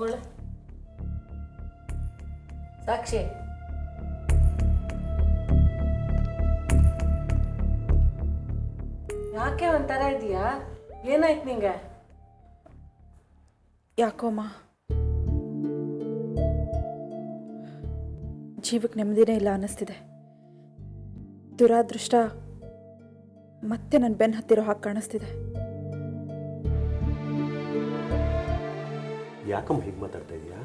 ಅವಳೆ ಸಾಕ್ಷಿ. ಯಾಕೆ ಒಂಥರ ಇದೆಯಾ? ಏನಾಯ್ತು ನಿಂಗೆ? ಯಾಕೋಮ್ಮ ಜೀವಕ್ಕೆ ನೆಮ್ಮದಿನೇ ಇಲ್ಲ ಅನ್ನಿಸ್ತಿದೆ. ದುರಾದೃಷ್ಟ ಮತ್ತೆ ನನ್ನ ಬೆನ್ನು ಹತ್ತಿರೋ ಹಾಗೆ ಕಾಣಿಸ್ತಿದೆ. ಯಾಕಮ್ಮ ಹೀಗೆ ಮಾತಾಡ್ತಾ ಇದೀಯಾ?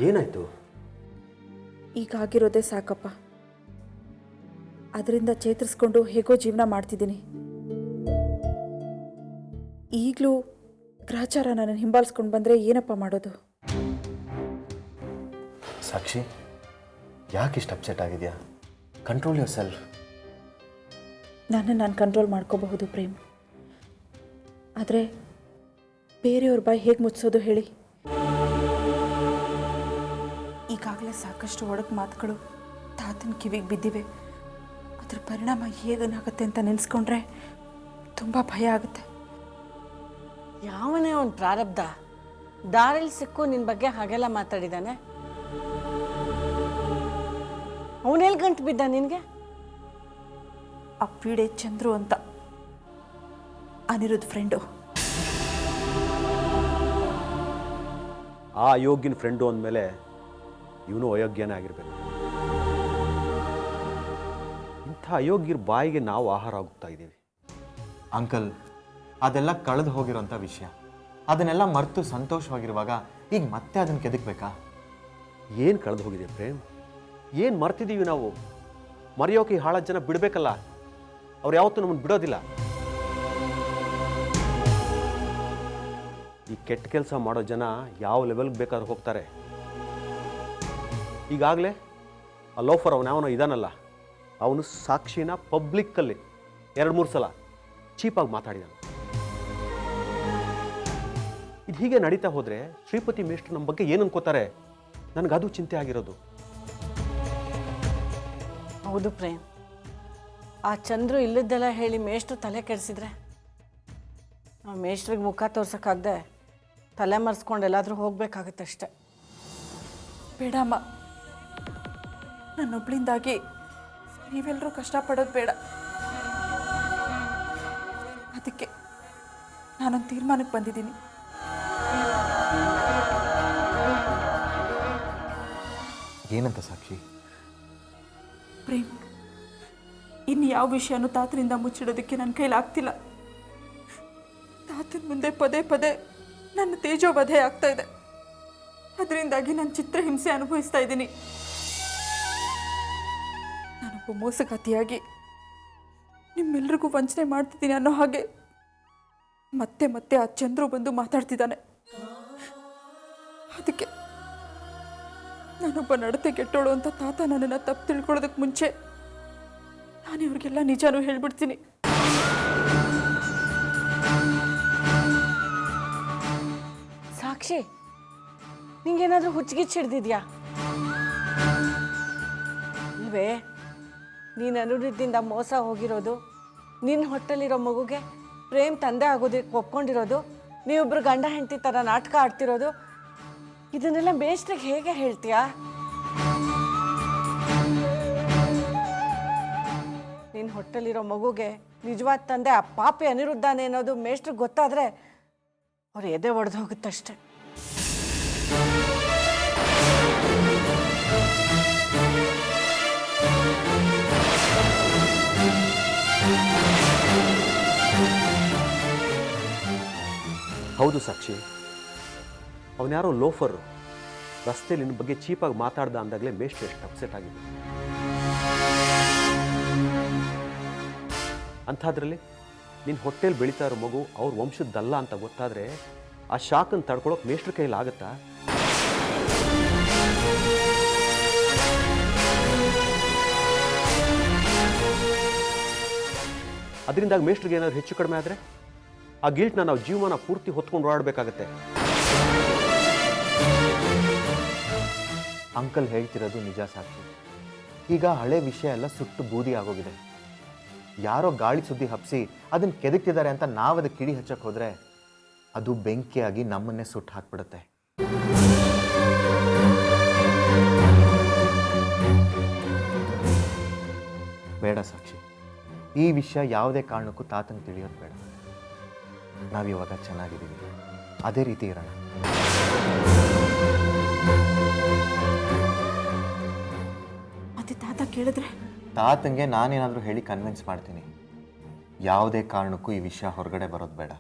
ಏನಾಯ್ತು? ಈಗಾಗಿರೋದೇ ಸಾಕಪ್ಪ. ಅದರಿಂದ ಚೇತರಿಸ್ಕೊಂಡು ಹೇಗೋ ಜೀವನ ಮಾಡ್ತಿದ್ದೀನಿ. ಈಗಲೂ ಗ್ರಹಚಾರ ನನ್ನನ್ನು ಹಿಂಬಾಲಿಸ್ಕೊಂಡು ಬಂದರೆ ಏನಪ್ಪ ಮಾಡೋದು? ಸಾಕ್ಷಿ, ಯಾಕೆ ಇಷ್ಟು ಅಪ್ಸೆಟ್ ಆಗಿದೆಯಾ? Control your self. ನಾನು ಕಂಟ್ರೋಲ್ ಮಾಡ್ಕೋಬಹುದು ಪ್ರೇಮ್, ಆದರೆ ಬೇರೆಯವ್ರ ಬಾಯಿ ಹೇಗೆ ಮುಚ್ಚಿಸೋದು ಹೇಳಿ? ಈಗಾಗಲೇ ಸಾಕಷ್ಟು ಒಡಕು ಮಾತುಗಳು ತಾತನ ಕಿವಿಗೆ ಬಿದ್ದಿವೆ. ಅದ್ರ ಪರಿಣಾಮ ಹೇಗೇನಾಗುತ್ತೆ ಅಂತ ನೆನೆಸ್ಕೊಂಡ್ರೆ ತುಂಬ ಭಯ ಆಗುತ್ತೆ. ಯಾವನೇ ಒಂದು ಪ್ರಾರಬ್ಧ ದಾರಿಲಿ ಸಿಕ್ಕು ನಿನ್ನ ಬಗ್ಗೆ ಹಾಗೆಲ್ಲ ಮಾತಾಡಿದ್ದಾನೆ. ಅವನೆಲ್ಲಿ ಗಂಟು ಬಿದ್ದ ನಿನಗೆ? ಆ ಪೀಡೆ ಚಂದ್ರು ಅಂತ ಅನಿರುದ್ಧ ಫ್ರೆಂಡು. ಆ ಅಯೋಗ್ಯನ ಫ್ರೆಂಡು ಅಂದಮೇಲೆ ಇವನು ಅಯೋಗ್ಯನೇ ಆಗಿರಬೇಕು. ಇಂಥ ಅಯೋಗ್ಯರ ಬಾಯಿಗೆ ನಾವು ಆಹಾರ ಆಗುತ್ತಾ ಇದ್ದೀವಿ. ಅಂಕಲ್, ಅದೆಲ್ಲ ಕಳೆದು ಹೋಗಿರೋಂಥ ವಿಷಯ. ಅದನ್ನೆಲ್ಲ ಮರೆತು ಸಂತೋಷವಾಗಿರುವಾಗ ಈಗ ಮತ್ತೆ ಅದನ್ನು ಕೆದಕ್ಬೇಕಾ? ಏನು ಕಳೆದು ಹೋಗಿದೆ ಪ್ರೇಮ್? ಏನು ಮರ್ತಿದ್ದೀವಿ ನಾವು? ಮರೆಯೋಕೆ ಹಾಳ ಜನ ಬಿಡಬೇಕಲ್ಲ. ಅವ್ರು ಯಾವತ್ತೂ ನಮ್ಮನ್ನು ಬಿಡೋದಿಲ್ಲ. ಈ ಕೆಟ್ಟ ಕೆಲಸ ಮಾಡೋ ಜನ ಯಾವ ಲೆವೆಲ್ಗೆ ಬೇಕಾದ್ರೂ ಹೋಗ್ತಾರೆ. ಈಗಾಗಲೇ ಆ ಲೋಫರ್ ಅವನವನೋ ಇದಾನಲ್ಲ, ಅವನು ಸಾಕ್ಷಿನ ಪಬ್ಲಿಕ್ಕಲ್ಲಿ 2-3 ಸಲ ಚೀಪಾಗಿ ಮಾತಾಡಿದಾನೆ. ಇದು ಹೀಗೆ ನಡೀತಾ ಹೋದರೆ ಶ್ರೀಪತಿ ಮೇಷ್ಟ್ರು ನಮ್ಮ ಬಗ್ಗೆ ಏನು ಅನ್ಕೋತಾರೆ? ನನಗದು ಚಿಂತೆ ಆಗಿರೋದು. ಹೌದು ಪ್ರೇಮ್, ಆ ಚಂದ್ರು ಇಲ್ಲದ್ದೆಲ್ಲ ಹೇಳಿ ಮೇಷ್ಟ್ರು ತಲೆ ಕೆಡಿಸಿದ್ರೆ ಆ ಮೇಷ್ಟ್ರಿಗೆ ಮುಖ ತೋರ್ಸೋಕ್ಕಾಗದೆ ತಲೆ ಮರೆಸ್ಕೊಂಡು ಎಲ್ಲಾದರೂ ಹೋಗ್ಬೇಕಾಗತ್ತಷ್ಟೆ. ಬೇಡಮ್ಮ, ನನ್ನೊಬ್ಳಿಂದಾಗಿ ನೀವೆಲ್ಲರೂ ಕಷ್ಟಪಡೋದು ಬೇಡ. ಅದಕ್ಕೆ ನಾನೊಂದು ತೀರ್ಮಾನಕ್ಕೆ ಬಂದಿದ್ದೀನಿ. ಏನಂತ ಸಾಕ್ಷಿ? ಪ್ರೇಮ್, ಇನ್ನು ಯಾವ ವಿಷಯನೂ ತಾತನಿಂದ ಮುಚ್ಚಿಡೋದಕ್ಕೆ ನನ್ನ ಕೈಲಾಗ್ತಿಲ್ಲ. ತಾತನ ಮುಂದೆ ಪದೇ ಪದೇ ನನ್ನ ತೇಜೋವಧೆ ಆಗ್ತಾ ಇದೆ. ಅದರಿಂದಾಗಿ ನಾನು ಚಿತ್ರಹಿಂಸೆ ಅನುಭವಿಸ್ತಾ ಇದ್ದೀನಿ. ನಾನೊಬ್ಬ ಮೋಸಗಾತಿಯಾಗಿ ನಿಮ್ಮೆಲ್ರಿಗೂ ವಂಚನೆ ಮಾಡ್ತಿದ್ದೀನಿ ಅನ್ನೋ ಹಾಗೆ ಮತ್ತೆ ಮತ್ತೆ ಆ ಚಂದ್ರು ಬಂದು ಮಾತಾಡ್ತಿದ್ದಾನೆ. ಅದಕ್ಕೆ ನಾನೊಬ್ಬ ನಡತೆ ಕೆಟ್ಟೋಳು ಅಂತ ತಾತ ನನ್ನನ್ನು ತಪ್ಪು ತಿಳ್ಕೊಳ್ಳೋದಕ್ಕೆ ಮುಂಚೆ ನಾನು ಇವ್ರಿಗೆಲ್ಲ ನಿಜಾನೂ ಹೇಳ್ಬಿಡ್ತೀನಿ. ಸಾಕ್ಷಿ, ನಿಂಗೇನಾದರೂ ಹುಚ್ಚಿಗಿಚ್ಚಿಡ್ದಿದ್ಯಾ? ಇಲ್ವೇ, ನೀನು ಅನುರುದ್ಧಿಂದ ಮೋಸ ಹೋಗಿರೋದು, ನಿನ್ನ ಹೊಟ್ಟೆಲಿರೋ ಮಗುಗೆ ಪ್ರೇಮ್ ತಂದೆ ಆಗೋದಕ್ಕೆ ಒಪ್ಕೊಂಡಿರೋದು, ನೀವಿಬ್ಬರು ಗಂಡ ಹೆಂಡತಿ ಥರ ನಾಟಕ ಆಡ್ತಿರೋದು, ಇದನ್ನೆಲ್ಲ ಮೇಷ್ಟ್ರಿಗೆ ಹೇಗೆ ಹೇಳ್ತೀಯಾ? ನಿನ್ನ ಹೊಟ್ಟೆಲಿರೋ ಮಗುಗೆ ನಿಜವಾದ ತಂದೆ ಆ ಪಾಪಿ ಅನಿರುದ್ಧಾನೆ ಅನ್ನೋದು ಮೇಷ್ಟ್ರಿಗೆ ಗೊತ್ತಾದರೆ ಅವ್ರು ಎದೆ ಒಡೆದು ಹೋಗುತ್ತಷ್ಟೆ. ಹೌದು ಸಾಕ್ಷಿ, ಅವನ್ಯಾರೋ ಲೋಫರು ರಸ್ತೆಯಲ್ಲಿ ನಿನ್ನ ಬಗ್ಗೆ ಚೀಪಾಗಿ ಮಾತಾಡ್ದ ಅಂದಾಗಲೇ ಮೇಷ್ಟ್ರು ಎಷ್ಟು ಅಪ್ಸೆಟ್ ಆಗಿದೆ. ಅಂಥದ್ರಲ್ಲಿ ನಿನ್ನ ಹೊಟ್ಟೆಲಿ ಬೆಳೀತಾ ಇರೋ ಮಗು ಅವ್ರ ವಂಶದ್ದಲ್ಲ ಅಂತ ಗೊತ್ತಾದರೆ ಆ ಶಾಕನ್ನು ತಡ್ಕೊಳಕ್ಕೆ ಮೇಷ್ಟ್ರ ಕೈಯಲ್ಲಿ ಆಗುತ್ತಾ? ಅದರಿಂದಾಗ ಮೇಷ್ಟ್ರಿಗೆ ಏನಾದರೂ ಹೆಚ್ಚು ಕಡಿಮೆ ಆದರೆ ಆ ಗಿಲ್ಟ್ನ ನಾವು ಜೀವನ ಪೂರ್ತಿ ಹೊತ್ಕೊಂಡು ಓಡಾಡಬೇಕಾಗತ್ತೆ. ಅಂಕಲ್ ಹೇಳ್ತಿರೋದು ನಿಜ ಸಾಕ್ಷಿ. ಈಗ ಹಳೆ ವಿಷಯ ಎಲ್ಲ ಸುಟ್ಟು ಬೂದಿ ಆಗೋಗಿದೆ. ಯಾರೋ ಗಾಳಿ ಸುದ್ದಿ ಹಬ್ಬಿಸಿ ಅದನ್ನು ಕೆದಕ್ತಿದ್ದಾರೆ ಅಂತ ನಾವು ಅದಕ್ಕೆ ಕಿಡಿ ಹಚ್ಚಕ್ಕೆ ಹೋದರೆ ಅದು ಬೆಂಕಿಯಾಗಿ ನಮ್ಮನ್ನೇ ಸುಟ್ಟು ಹಾಕ್ಬಿಡುತ್ತೆ. ಬೇಡ ಸಾಕ್ಷಿ, ಈ ವಿಷಯ ಯಾವುದೇ ಕಾರಣಕ್ಕೂ ತಾತಂಗೆ ತಿಳಿಯೋದು ಬೇಡ. ನಾವಿವಾಗ ಚೆನ್ನಾಗಿದ್ದೀವಿ, ಅದೇ ರೀತಿ ಇರೋಣ. ಮತ್ತೆ ತಾತ ಕೇಳಿದ್ರೆ? ತಾತಂಗೆ ನಾನೇನಾದರೂ ಹೇಳಿ ಕನ್ವಿನ್ಸ್ ಮಾಡ್ತೀನಿ. ಯಾವುದೇ ಕಾರಣಕ್ಕೂ ಈ ವಿಷಯ ಹೊರಗಡೆ ಬರೋದು ಬೇಡ.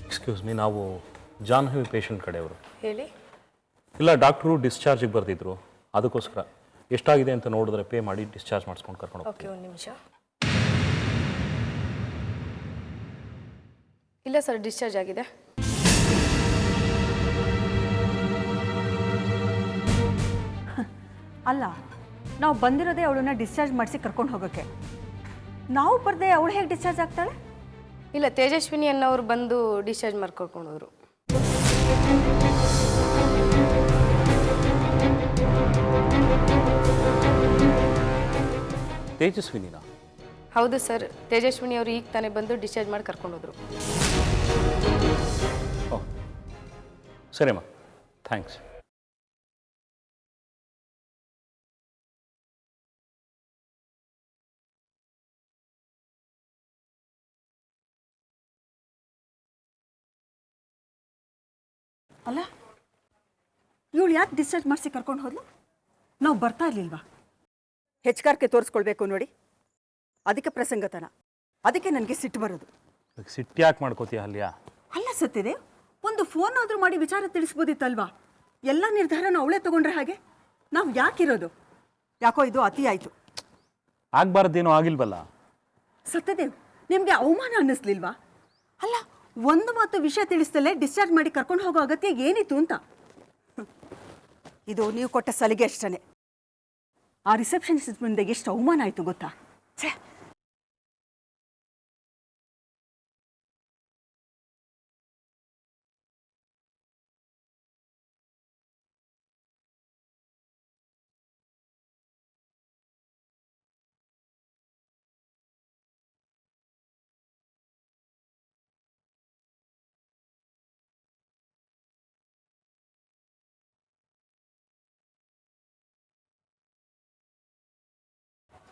ಎಕ್ಸ್ಕ್ಯೂಸ್ ಮೀ, ನಾವು ಜಾಹ್ನವಿ ಪೇಷಂಟ್ ಕಡೆಯವರು. ಹೇಳಿ. ಇಲ್ಲ, ಡಾಕ್ಟ್ರು ಡಿಸ್ಚಾರ್ಜಿಗೆ ಬರ್ತಿದ್ರು, ಅದಕ್ಕೋಸ್ಕರ ಎಷ್ಟಾಗಿದೆ ಅಂತ ನೋಡಿದ್ರೆ ಪೇ ಮಾಡಿ ಡಿಸ್ಚಾರ್ಜ್ ಮಾಡಿಸ್ಕೊಂಡು ಕರ್ಕೊಂಡು ಹೋಗ್ತೀವಿ. ಓಕೆ, ಒಂದು ನಿಮಿಷ. ಇಲ್ಲ ಸರ್, ಡಿಸ್ಚಾರ್ಜ್ ಆಗಿದೆ. ಅಲ್ಲ, ನಾವು ಬಂದಿರೋದೇ ಅವಳನ್ನ ಡಿಸ್ಚಾರ್ಜ್ ಮಾಡಿಸಿ ಕರ್ಕೊಂಡು ಹೋಗೋಕ್ಕೆ. ನಾವು ಬರ್ದೆ ಅವಳು ಹೇಗೆ ಡಿಸ್ಚಾರ್ಜ್ ಆಗ್ತಾಳೆ? ಇಲ್ಲ, ತೇಜಸ್ವಿನಿ ಅನ್ನೋರು ಬಂದು ಡಿಸ್ಚಾರ್ಜ್ ಮಾಡ್ಕೊಳ್ಕೊಂಡು ಹೋದರು. ತೇಜಸ್ವಿನಿನಾ? ಹೌದು ಸರ್, ತೇಜಸ್ವಿನಿ ಅವರು ಈಗ ತಾನೇ ಬಂದು ಡಿಸ್ಚಾರ್ಜ್ ಮಾಡಿ ಕರ್ಕೊಂಡು ಹೋದರು. ಓಹ್, ಸರಿಮ್ಮ, ಥ್ಯಾಂಕ್ಸ್. ಅಲ್ಲ, ಇವಳು ಯಾಕೆ ಡಿಸ್ಚಾರ್ಜ್ ಮಾಡಿಸಿ ಕರ್ಕೊಂಡು ಹೋದ್ಲು? ನಾವು ಬರ್ತಾ ಇರಲಿಲ್ವಾ? ಹೆಚ್ಚುಗಾರಿಕೆ ತೋರಿಸ್ಕೊಳ್ಬೇಕು ನೋಡಿ, ಅದಕ್ಕೆ ಪ್ರಸಂಗತನ. ಅದಕ್ಕೆ ನನಗೆ ಸಿಟ್ಟು ಬರೋದು. ಸಿಟ್ಟು ಯಾಕೆ ಮಾಡ್ಕೋತೀಯ ಅಲ್ಯಾ? ಅಲ್ಲ ಸತ್ತಿದೆ, ಒಂದು ಫೋನ್ ಆದರೂ ಮಾಡಿ ವಿಚಾರ ತಿಳಿಸ್ಬೋದಿತ್ತಲ್ವಾ? ಎಲ್ಲ ನಿರ್ಧಾರನ ಅವಳೇ ತಗೊಂಡ್ರೆ ಹಾಗೆ? ನಾವು ಯಾಕಿರೋದು? ಯಾಕೋ ಇದು ಅತಿ ಆಯಿತು. ಆಗಬಾರ್ದೇನೋ ಆಗಿಲ್ವಲ್ಲ. ಸತ್ಯದೇವ್, ನಿಮಗೆ ಅವಮಾನ ಅನ್ನಿಸ್ಲಿಲ್ವಾ? ಅಲ್ಲ, ಒಂದು ಮಾತು ವಿಷಯ ತಿಳಿಸ್ತಲೇ ಡಿಸ್ಚಾರ್ಜ್ ಮಾಡಿ ಕರ್ಕೊಂಡು ಹೋಗೋ ಅಗತ್ಯ ಏನಿತ್ತು ಅಂತ. ಇದು ನೀವು ಕೊಟ್ಟ ಸಲಿಗೆ ಅಷ್ಟೇ. ಆ ರಿಸೆಪ್ಷನಿಸ್ಟ್ ಮುಂದೆ ಎಷ್ಟು ಅವಮಾನ ಆಯಿತು ಗೊತ್ತಾ? ಛೇ.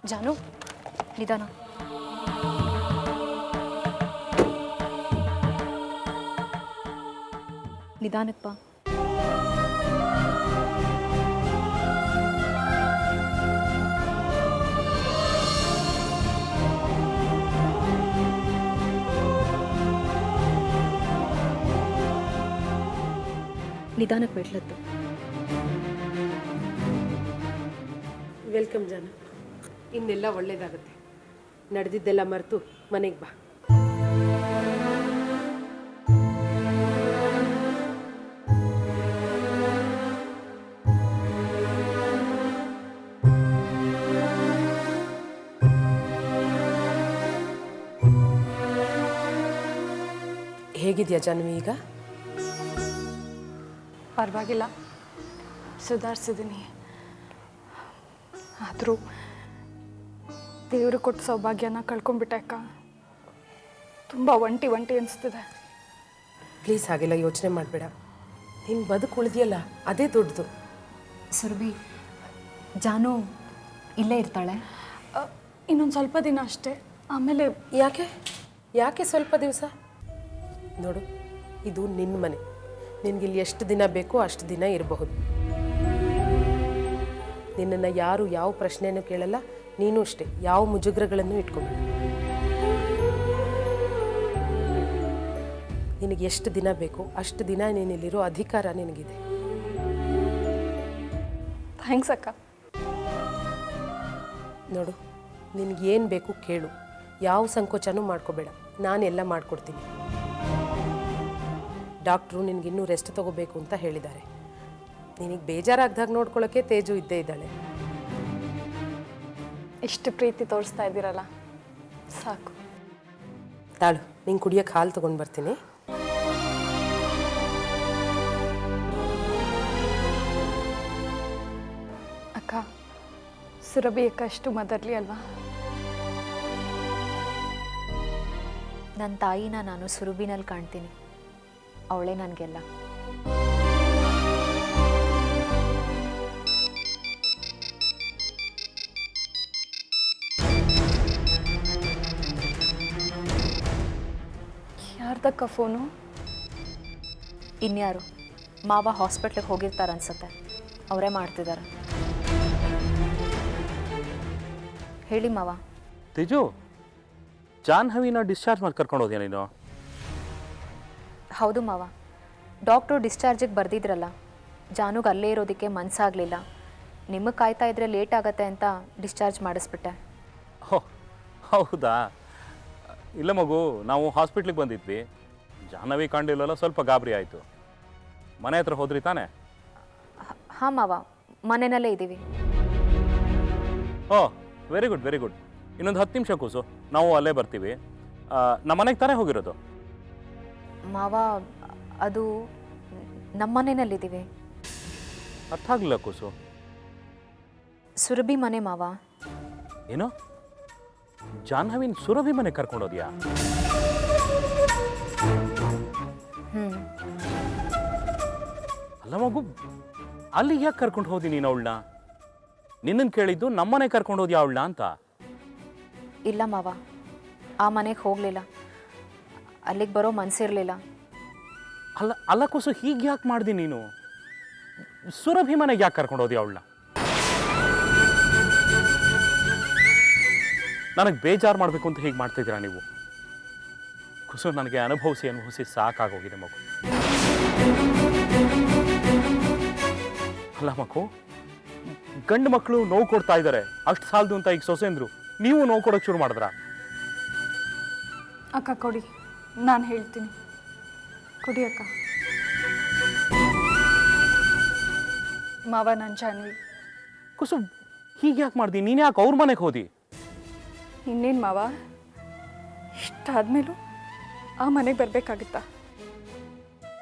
ಜಾನು, ನಿಧಾನ. ನಿಧಾನಪ್ಪ. ನಿಧಾನಕ್ಕೆ ಬಿಡ್ಲತ್ತು. ವೆಲ್ಕಮ್ ಜಾನು. ಇನ್ನೆಲ್ಲ ಒಳ್ಳೇದಾಗುತ್ತೆ. ನಡೆದಿದ್ದೆಲ್ಲ ಮರೆತು ಮನೆಗೆ ಬಾ. ಹೇಗಿದೆಯಾ ಜಾನ್ವಿ ಈಗ? ಪರವಾಗಿಲ್ಲ, ಸುಧಾರಿಸಿದ್ದೀನಿ. ಆದರೂ ದೇವರು ಕೊಟ್ಟ ಸೌಭಾಗ್ಯನ ಕಳ್ಕೊಂಡ್ಬಿಟ್ಟೆ ಅಕ್ಕ. ತುಂಬ ಒಂಟಿ ಅನಿಸ್ತಿದೆ. ಪ್ಲೀಸ್ ಹಾಗೆಲ್ಲ ಯೋಚನೆ ಮಾಡಬೇಡ. ನಿನ್ನ ಬದುಕು ಉಳಿದಿಯಲ್ಲ, ಅದೇ ದೊಡ್ಡದು. ಸುರಭಿ, ಜಾನು ಇಲ್ಲೇ ಇರ್ತಾಳೆ? ಇನ್ನೊಂದು ಸ್ವಲ್ಪ ದಿನ ಅಷ್ಟೇ, ಆಮೇಲೆ. ಯಾಕೆ ಸ್ವಲ್ಪ ದಿವಸ? ನೋಡು, ಇದು ನಿನ್ನ ಮನೆ. ನಿನಗಿಲ್ಲಿ ಎಷ್ಟು ದಿನ ಬೇಕೋ ಅಷ್ಟು ದಿನ ಇರಬಹುದು. ನಿನ್ನನ್ನು ಯಾರು ಯಾವ ಪ್ರಶ್ನೆಯನ್ನು ಕೇಳಲ್ಲ. ನೀನು ಅಷ್ಟೇ, ಯಾವ ಮುಜುಗರಗಳನ್ನು ಇಟ್ಕೊಬೇಡ. ನಿನಗೆ ಎಷ್ಟು ದಿನ ಬೇಕೋ ಅಷ್ಟು ದಿನ ನೀನಿಲ್ಲಿರೋ ಅಧಿಕಾರ ನಿನಗಿದೆ. ಥ್ಯಾಂಕ್ಸ್ ಅಕ್ಕ. ನೋಡು, ನಿನಗೇನು ಬೇಕು ಕೇಳು, ಯಾವ ಸಂಕೋಚನೂ ಮಾಡ್ಕೋಬೇಡ, ನಾನೆಲ್ಲ ಮಾಡಿಕೊಡ್ತೀನಿ. ಡಾಕ್ಟ್ರು ನಿನಗಿನ್ನೂ ರೆಸ್ಟ್ ತೊಗೋಬೇಕು ಅಂತ ಹೇಳಿದ್ದಾರೆ. ನಿನಗೆ ಬೇಜಾರಾಗ್ದಾಗ ನೋಡ್ಕೊಳ್ಳೋಕ್ಕೆ ತೇಜು ಇದ್ದೇ ಇದ್ದಾಳೆ. ಇಷ್ಟು ಪ್ರೀತಿ ತೋರಿಸ್ತಾ ಇದ್ದೀರಲ್ಲ, ಸಾಕು. ತಾಳು, ನಿಂಗೆ ಕುಡಿಯೋಕ್ಕೆ ಹಾಲು ತೊಗೊಂಡು ಬರ್ತೀನಿ. ಅಕ್ಕ, ಸುರಭಿ ಅಕ್ಕ ಅಷ್ಟು ಮದರ್ಲಿ ಅಲ್ವಾ? ನನ್ನ ತಾಯಿನ ನಾನು ಸುರಭಿನಲ್ಲಿ ಕಾಣ್ತೀನಿ. ಅವಳೇ ನನಗೆಲ್ಲ. ಯಾರ್ದಕ್ಕ ಫೋನು? ಇನ್ಯಾರು? ಮಾವ ಹಾಸ್ಪಿಟ್ಲಿಗೆ ಹೋಗಿರ್ತಾರೆ ಅನ್ಸುತ್ತೆ, ಅವರೇ ಮಾಡ್ತಿದ್ದಾರೆ. ಹೇಳಿ ಮಾವ. ತೇಜು, ಜಾಹ್ನವಿನ ಡಿಸ್ಚಾರ್ಜ್ ಮಾಡಿ ಕರ್ಕೊಂಡು ಹೋದ್ಯಾ ನೀನು? ಹೌದು ಮಾವ, ಡಾಕ್ಟ್ರು ಡಿಸ್ಚಾರ್ಜಿಗೆ ಬರೆದಿದ್ರಲ್ಲ, ಜಾನುಗೆ ಅಲ್ಲೇ ಇರೋದಕ್ಕೆ ಮನಸ್ಸಾಗಲಿಲ್ಲ. ನಿಮಗೆ ಕಾಯ್ತಾ ಇದ್ರೆ ಲೇಟ್ ಆಗತ್ತೆ ಅಂತ ಡಿಸ್ಚಾರ್ಜ್ ಮಾಡಿಸ್ಬಿಟ್ಟೆ. ಓ ಹೌದಾ? ಇಲ್ಲ ಮಗು, ನಾವು ಹಾಸ್ಪಿಟ್ಲಿಗೆ ಬಂದಿದ್ವಿ. ಜಾಹ್ನವಿ ಕಂಡಿಲ್ಲಲ್ಲ, ಸ್ವಲ್ಪ ಗಾಬರಿ ಆಯಿತು. ಮನೆ ಹತ್ರ ಹೋದ್ರಿ ತಾನೇ? ಹಾಂ ಮಾವ, ಮನೆಯಲ್ಲೇ ಇದ್ದೀವಿ. ಓ ವೆರಿ ಗುಡ್ ವೆರಿ ಗುಡ್. ಇನ್ನೊಂದು 10 ನಿಮಿಷ ಕೂಸು, ನಾವು ಅಲ್ಲೇ ಬರ್ತೀವಿ. ನಮ್ಮ ಮನೆಗೆ ತಾನೇ ಹೋಗಿರೋದು? ಮಾವ, ಅದು ನಮ್ಮ ಮನೆಯಲ್ಲಿದ್ದೀವಿ. ಅರ್ಥ ಆಗಲಿಲ್ಲ ಕೂಸು. ಸುರಭಿ ಮನೆ ಮಾವ. ಏನು? ಜಾಹ್ನವಿನ ಸುರಭಿ ಮನೆ ಕರ್ಕೊಂಡೋದ್ಯಾ? ಅಲ್ಲ ಮಗು, ಅಲ್ಲಿ ಯಾಕೆ ಕರ್ಕೊಂಡು ಹೋದಿ ನೀನು ಅವಳನ್ನ? ನಿನ್ನನ್ನು ಕೇಳಿದ್ದು ನಮ್ಮನೆ ಕರ್ಕೊಂಡು ಹೋದ್ಯಾ ಅವಳನ್ನ ಅಂತ. ಇಲ್ಲ ಮಾವ, ಆ ಮನೆಗೆ ಹೋಗಲಿಲ್ಲ. ಅಲ್ಲಿಗೆ ಬರೋ ಮನಸ್ಸಿರಲಿಲ್ಲ. ಅಲ್ಲ ಅಲ್ಲ ಕೂಸು, ಹೀಗೆ ಯಾಕೆ ಮಾಡ್ದಿ ನೀನು? ಸುರಭಿ ಮನೆಗೆ ಯಾಕೆ ಕರ್ಕೊಂಡು ಹೋದ್ಯಾ ಅವಳನ್ನ? ನನಗೆ ಬೇಜಾರು ಮಾಡಬೇಕು ಅಂತ ಹೀಗೆ ಮಾಡ್ತಿದ್ದೀರಾ ನೀವು? ಕುಸು, ನನಗೆ ಅನುಭವಿಸಿ ಸಾಕಾಗೋಗಿದೆ ಮಗು. ಅಲ್ಲ ಮಗು, ಗಂಡು ಮಕ್ಕಳು ನೋವು ಕೊಡ್ತಾ ಇದ್ದಾರೆ, ಅಷ್ಟು ಸಾಲದು ಅಂತ ಈಗ ಸೊಸೆಂದ್ರು ನೀವು ನೋವು ಕೊಡೋಕೆ ಶುರು ಮಾಡಿದ್ರಾ? ಅಕ್ಕ ಕೊಡಿ, ನಾನು ಹೇಳ್ತೀನಿ. ಕೊಡಿ ಅಕ್ಕ. ಮಾವ, ನಾನು ಜಾನ್ವಿ. ಕುಸು, ಹೀಗೆ ಯಾಕೆ ಮಾಡ್ದಿ? ನೀನು ಯಾಕೆ ಅವ್ರ ಮನೆಗೆ ಹೋದಿ? ಇನ್ನೇನು ಮಾವ, ಇಷ್ಟಾದ್ಮೇಲೂ ಆ ಮನೆಗೆ ಬರಬೇಕಾಗುತ್ತಾ?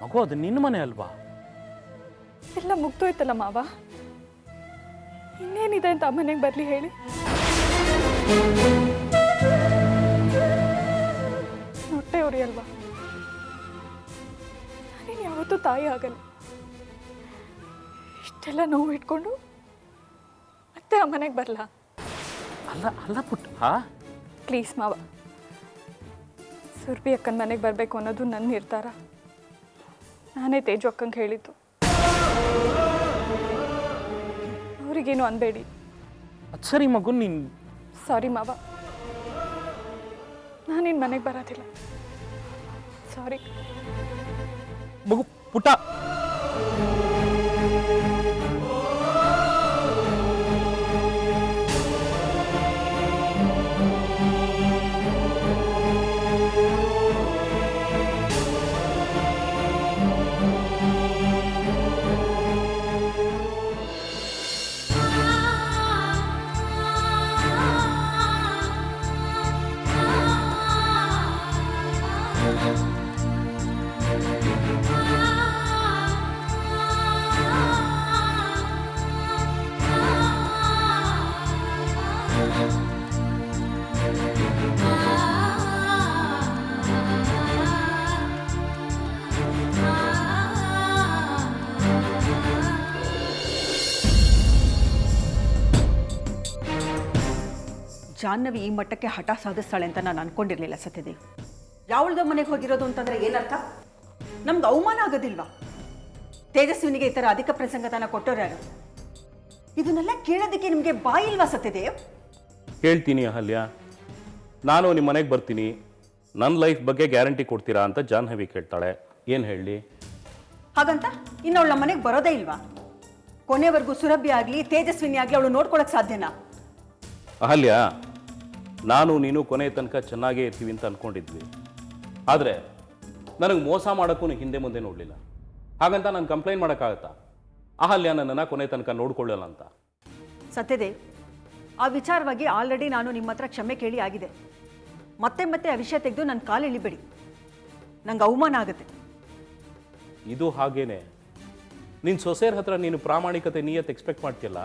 ಮಗು, ಅದು ನಿನ್ನ ಮನೆ ಅಲ್ವಾ? ಎಲ್ಲ ಮುಗ್ದೋಯ್ತಲ್ಲ ಮಾವ, ಇನ್ನೇನಿದೆ ಅಂತ ಆ ಮನೆಗೆ ಬರಲಿ ಹೇಳಿ? ಹೊಟ್ಟೆಯವ್ರಿ ಅಲ್ವಾ? ನಾನೇನು ಯಾವತ್ತೂ ತಾಯಿ ಆಗಲ್ಲ. ಇಷ್ಟೆಲ್ಲ ನೋವು ಇಟ್ಕೊಂಡು ಮತ್ತೆ ಆ ಮನೆಗೆ ಬರಲ್ಲ? ಅಲ್ಲ ಅಲ್ಲ ಪುಟ್ಟ, ಪ್ಲೀಸ್ ಮಾವ, ಸುರ್ಭಿ ಅಕ್ಕನ ಮನೆಗೆ ಬರಬೇಕು ಅನ್ನೋದು ನನ್ನ ನಿರ್ಧಾರ. ನಾನೇ ತೇಜು ಅಕ್ಕಂಗೆ ಹೇಳಿದ್ದು. ಅವರಿಗೇನು ಅನ್ಬೇಡಿ. ಅದು ಸರಿ ಮಗು, ನೀನು. ಸಾರಿ ಮಾವ, ನಾನಿನ್ ಮನೆಗೆ ಬರೋದಿಲ್ಲ. ಸಾರಿ ಮಗು. ಪುಟ್ಟ, ಜಾಹ್ನವಿ ಈ ಮಟ್ಟಕ್ಕೆ ಹಠ ಸಾಧಿಸ್ತಾಳೆ ಅಂತ ನಾನು ಅನ್ಕೊಂಡಿರ್ಲಿಲ್ಲ ಸತ್ಯದೇವ್. ಯಾವಳ್ದೋ ಮನೆಗೆ ಹೋಗಿರೋದು ಅಂತಂದ್ರೆ ಏನರ್ಥ? ನಮ್ಗೆ ಅವಮಾನ ಆಗೋದಿಲ್ವಾ? ತೇಜಸ್ವಿನಿಗೆ ಈ ಥರ ಅಧಿಕ ಪ್ರಸಂಗತನ ಕೊಟ್ಟೋರು ಯಾರು? ಇದನ್ನೆಲ್ಲ ಕೇಳೋದಕ್ಕೆ ನಿಮಗೆ ಬಾಯಿಲ್ವಾ ಸತ್ಯದೇವ್? ಹೇಳ್ತೀನಿ ಅಹಲ್ಯ, ನಾನು ನಿಮ್ಮ ಮನೆಗೆ ಬರ್ತೀನಿ, ನನ್ನ ಲೈಫ್ ಬಗ್ಗೆ ಗ್ಯಾರಂಟಿ ಕೊಡ್ತೀರಾ ಅಂತ ಜಾಹ್ನವಿ ಕೇಳ್ತಾಳೆ. ಏನು ಹೇಳಿ? ಹಾಗಂತ ಇನ್ನವಳ ಮನೆಗೆ ಬರೋದೇ ಇಲ್ವಾ? ಕೊನೆವರೆಗೂ ಸುರಭಿ ಆಗಲಿ ತೇಜಸ್ವಿನಿ ಆಗಲಿ ಅವಳು ನೋಡ್ಕೊಳಕ್ ಸಾಧ್ಯನಾ? ಅಹಲ್ಯ, ನಾನು ನೀನು ಕೊನೆ ತನಕ ಚೆನ್ನಾಗೇ ಇರ್ತೀವಿ ಅಂತ ಅಂದ್ಕೊಂಡಿದ್ವಿ. ಆದರೆ ನನಗೆ ಮೋಸ ಮಾಡೋಕ್ಕೂ ಹಿಂದೆ ಮುಂದೆ ನೋಡಲಿಲ್ಲ. ಹಾಗಂತ ನಾನು ಕಂಪ್ಲೇಂಟ್ ಮಾಡೋಕ್ಕಾಗತ್ತಾ? ಅಹಲ್ಯ ನನ್ನನ್ನು ಕೊನೆ ತನಕ ನೋಡ್ಕೊಳ್ಳಲ್ಲ ಅಂತ. ಸತ್ಯದೇವ್, ಆ ವಿಚಾರವಾಗಿ ಆಲ್ರೆಡಿ ನಾನು ನಿಮ್ಮ ಹತ್ರ ಕ್ಷಮೆ ಕೇಳಿ ಆಗಿದೆ. ಮತ್ತೆ ಮತ್ತೆ ಆ ವಿಷಯ ತೆಗೆದು ನನ್ನ ಕಾಲು ಇಳಿಬೇಡಿ, ನಂಗೆ ಅವಮಾನ ಆಗುತ್ತೆ. ಇದು ಹಾಗೇನೆ. ನಿನ್ನ ಸೊಸೆಯರ ಹತ್ರ ನೀನು ಪ್ರಾಮಾಣಿಕತೆ ನಿಯತ್ ಎಕ್ಸ್ಪೆಕ್ಟ್ ಮಾಡ್ತಿಲ್ಲ.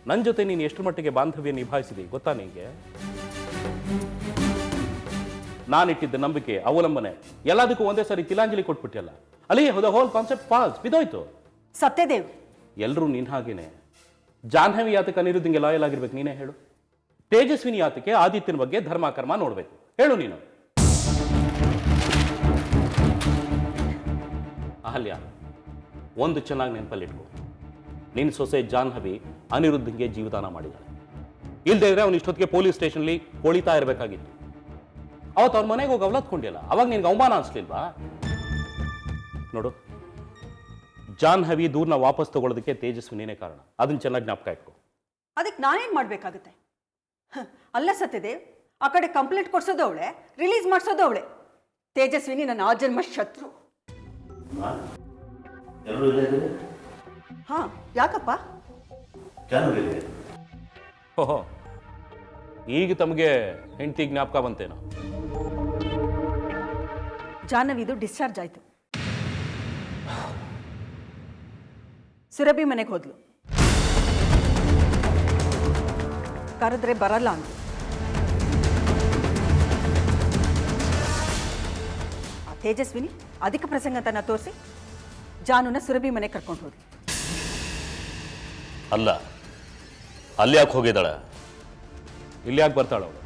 ನನ್ನ ಜೊತೆ ನೀನು ಎಷ್ಟು ಮಟ್ಟಿಗೆ ಬಾಂಧವ್ಯ ನಿಭಾಯಿಸಿದೆ ಗೊತ್ತಾ ನಿನಗೆ? ನಾನಿಟ್ಟಿದ್ದ ನಂಬಿಕೆ, ಅವಲಂಬನೆ ಎಲ್ಲದಕ್ಕೂ ಒಂದೇ ಸಾರಿ ತಿಲಾಂಜಲಿ ಕೊಟ್ಬಿಟ್ಟಿಲ್ಲ. ಅಲ್ಲಿ ದ ಹೋಲ್ ಕಾನ್ಸೆಪ್ಟ್ ಫಾಲ್ಸ್, ಬಿದ್ದೋಯ್ತು. ಸತ್ಯದೇವ್, ಎಲ್ಲರೂ ನಿನ್ನ ಹಾಗೇನೆ. ಜಾಹ್ನವಿ ಯಾತಕ್ಕೆ ಅನಿರುದ್ಧಿಗೆ ಲಾಯಲ್ ಆಗಿರ್ಬೇಕು? ನೀನೇ ಹೇಳು. ತೇಜಸ್ವಿನಿ ಯಾತಕ್ಕೆ ಆದಿತ್ಯನ ಬಗ್ಗೆ ಧರ್ಮ ಕರ್ಮ ನೋಡ್ಬೇಕು? ಹೇಳು ನೀನು. ಅಹಲ್ಯ, ಒಂದು ಚೆನ್ನಾಗಿ ನೆನಪಲ್ಲಿಟ್ಕೊ. ನಿನ್ನ ಸೊಸೆ ಜಾಹ್ನವಿ ಅನಿರುದ್ಧಿಗೆ ಜೀವದಾನ ಮಾಡಿದ್ದಾಳೆ. ಇಲ್ಲದೆ ಇದ್ರೆ ಅವನು ಇಷ್ಟೊತ್ತಿಗೆ ಪೊಲೀಸ್ ಸ್ಟೇಷನ್ಲಿ ಕೊಳಿತಾ ಇರಬೇಕಾಗಿತ್ತು. ಅವತ್ತು ಅವ್ರ ಮನೆಗೆ ಹೋಗಿ ಅವಲತ್ಕೊಂಡಿಲ್ಲ. ಅವಾಗ ನಿನ್ಗೆ ಅವಮಾನ ಅನಿಸ್ಲಿಲ್ವಾ? ನೋಡು, ಜಾಹ್ನವಿ ದೂರನ ವಾಪಸ್ ತಗೊಳ್ಳೋದಕ್ಕೆ ತೇಜಸ್ವಿನಿನೇ ಕಾರಣ. ಅದನ್ನ ಚೆನ್ನಾಗಿ ಜ್ಞಾಪಕ ಇಟ್ಕೊ. ಅದಕ್ಕೆ ನಾನೇನು ಮಾಡಬೇಕಾಗುತ್ತೆ? ಅಲ್ಲ ಸತ್ಯದೇವ್, ಆ ಕಡೆ ಕಂಪ್ಲೇಂಟ್ ಕೊಡ್ಸೋದು ಅವಳೆ, ರಿಲೀಸ್ ಮಾಡಿಸೋದು ಅವಳೆ. ತೇಜಸ್ವಿನಿ ನನ್ನ ಆಜನ್ಮ ಶತ್ರು. ಹಾ, ಯಾಕಪ್ಪ? ಓಹೋ, ಈಗ ತಮಗೆ ಹೆಂಡತಿ ಜ್ಞಾಪಕ ಬಂತೇನೋ? ಜಾಹ್ನವಿದು ಡಿಸ್ಚಾರ್ಜ್ ಆಯಿತು. ಸುರಭಿ ಮನೆಗೆ ಹೋದ್ಲು. ಕರೆದ್ರೆ ಬರಲ್ಲ ಅಂತ. ಆ ತೇಜಸ್ವಿನಿ ಅಧಿಕ ಪ್ರಸಂಗತನ ತೋರಿಸಿ ಜಾನುನ ಸುರಭಿ ಮನೆಗೆ ಕರ್ಕೊಂಡು ಹೋದ್ಲು. ಅಲ್ಲ, ಅಲ್ಲಿ ಯಾಕೆ ಹೋಗಿದ್ದಾಳೆ? ಇಲ್ಲಿ ಯಾಕೆ ಬರ್ತಾಳ ಅವಳು?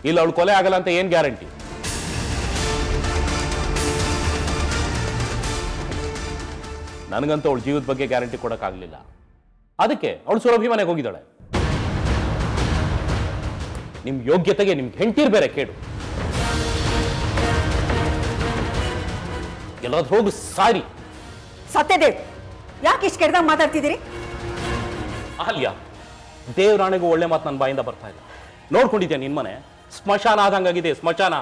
ಇಲ್ಲ, ಅವಳು ಕೊಲೆ ಆಗಲ್ಲ ಅಂತ ಏನು ಗ್ಯಾರಂಟಿ? ನನಗಂತೂ ಅವಳ ಜೀವದ ಬಗ್ಗೆ ಗ್ಯಾರಂಟಿ ಕೊಡೋಕ್ಕಾಗಲಿಲ್ಲ. ಅದಕ್ಕೆ ಅವಳು ಸುರಭಿ ಮನೆಗೆ ಹೋಗಿದ್ದಾಳೆ. ನಿಮ್ಮ ಯೋಗ್ಯತೆಗೆ ನಿಮ್ಗೆ ಹೆಂಡತಿರ್ ಬೇರೆ ಕೇಡು. ಎಲ್ಲಾದ್ರೂ ಹೋಗು ಸಾರಿ. ಸತ್ಯದೇವ್, ಯಾಕೆ ಇಷ್ಟು ಕೆಡ್ದಾಗ ಮಾತಾಡ್ತಿದ್ದೀರಿ? ಅಹಲ್ಯ, ದೇವರಾಣೆಗೂ ಒಳ್ಳೆ ಮಾತು ನನ್ನ ಬಾಯಿಂದ ಬರ್ತಾ ಇಲ್ಲ. ನೋಡ್ಕೊಂಡಿದ್ಯಾ ನಿನ್ ಮನೆ? ಸ್ಮಶಾನ ಆದಂಗಾಗಿದೆ, ಸ್ಮಶಾನ.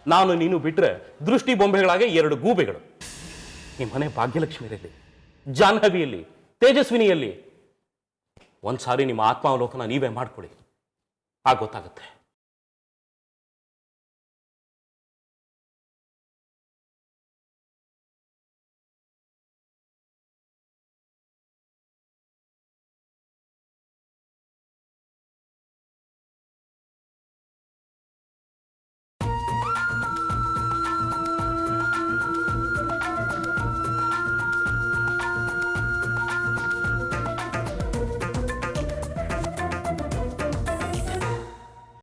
ನಾನು ನೀನು ಬಿಟ್ರೆ ದೃಷ್ಟಿ ಬೊಂಬೆಗಳಾಗೆ 2 ಗೂಬೆಗಳು. ನಿಮ್ಮ ಮನೆ ಭಾಗ್ಯಲಕ್ಷ್ಮಿಯಲ್ಲಿ, ಜಾಹ್ನವಿಯಲ್ಲಿ, ತೇಜಸ್ವಿನಿಯಲ್ಲಿ ಒಂದ್ಸಾರಿ ನಿಮ್ಮ ಆತ್ಮಾವಲೋಕನ ನೀವೇ ಮಾಡ್ಕೊಳ್ಳಿ, ಆಗ ಗೊತ್ತಾಗುತ್ತೆ.